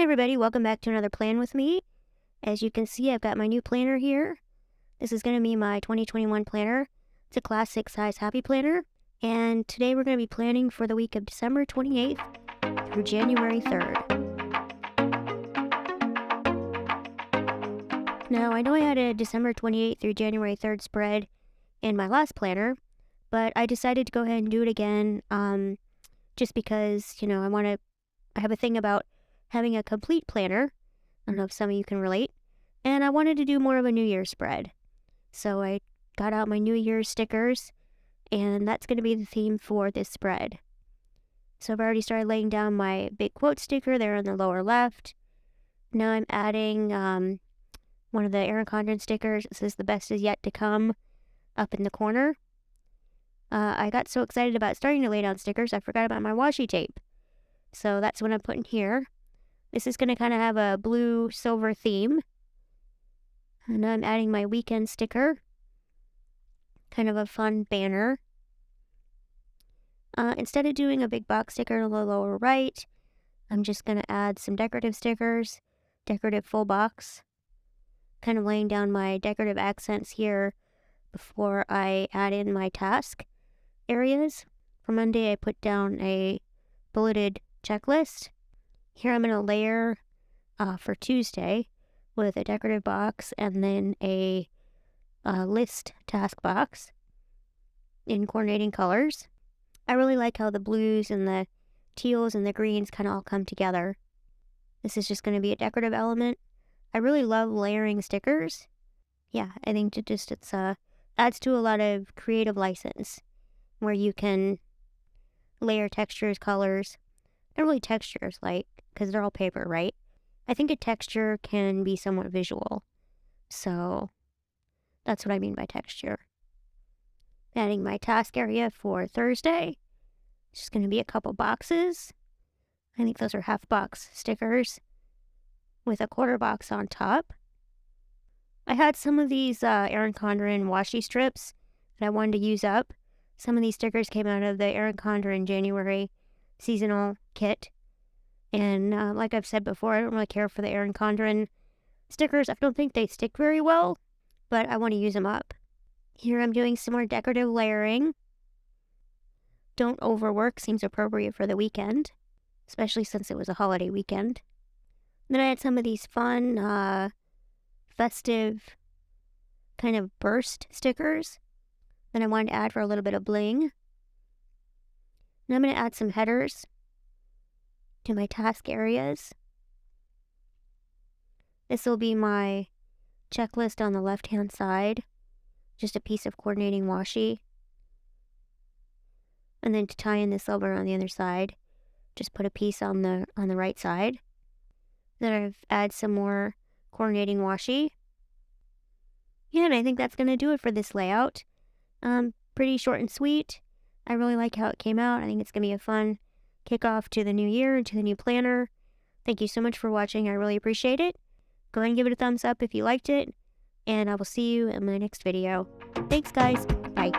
everybody, welcome back to another plan with me. As you can see, I've got my new planner here. This is going to be my 2021 planner. It's a classic size happy planner. And today we're going to be planning for the week of December 28th through January 3rd. Now, I know I had a December 28th through January 3rd spread in my last planner, but I decided to go ahead and do it again just because, I have a thing about having a complete planner. I don't know if some of you can relate. And I wanted to do more of a New Year's spread. So I got out my New Year's stickers, and that's going to be the theme for this spread. So I've already started laying down my big quote sticker there in the lower left. Now I'm adding one of the Erin Condren stickers. It says "The best is yet to come" up in the corner. I got so excited about starting to lay down stickers, I forgot about my washi tape. So that's what I'm putting here. This is going to kind of have a blue-silver theme. And I'm adding my weekend sticker. Kind of a fun banner. Instead of doing a big box sticker in the lower right, I'm just going to add some decorative stickers. Decorative full box. Kind of laying down my decorative accents here before I add in my task areas. For Monday, I put down a bulleted checklist. Here I'm going to layer for Tuesday with a decorative box and then a list task box in coordinating colors. I really like how the blues and the teals and the greens kind of all come together. This is just going to be a decorative element. I really love layering stickers. Yeah, I think it adds to a lot of creative license where you can layer textures, colors. Not really textures, because they're all paper, right? I think a texture can be somewhat visual. So that's what I mean by texture. Adding my task area for Thursday. It's just going to be a couple boxes. I think those are half box stickers with a quarter box on top. I had some of these Erin Condren washi strips that I wanted to use up. Some of these stickers came out of the Erin Condren January seasonal kit. And like I've said before, I don't really care for the Erin Condren stickers. I don't think they stick very well, but I want to use them up. Here I'm doing some more decorative layering. Don't overwork seems appropriate for the weekend, especially since it was a holiday weekend. Then I had some of these fun, festive kind of burst stickers that I wanted to add for a little bit of bling. And I'm going to add some headers to my task areas. This will be my checklist on the left-hand side. Just a piece of coordinating washi. And then to tie in the silver on the other side, just put a piece on the right side. Then I've added some more coordinating washi. Yeah, and I think that's going to do it for this layout. Pretty short and sweet. I really like how it came out. I think it's going to be a fun kickoff to the new year and to the new planner. Thank you so much for watching. I really appreciate it. Go ahead and give it a thumbs up if you liked it. And I will see you in my next video. Thanks, guys. Bye.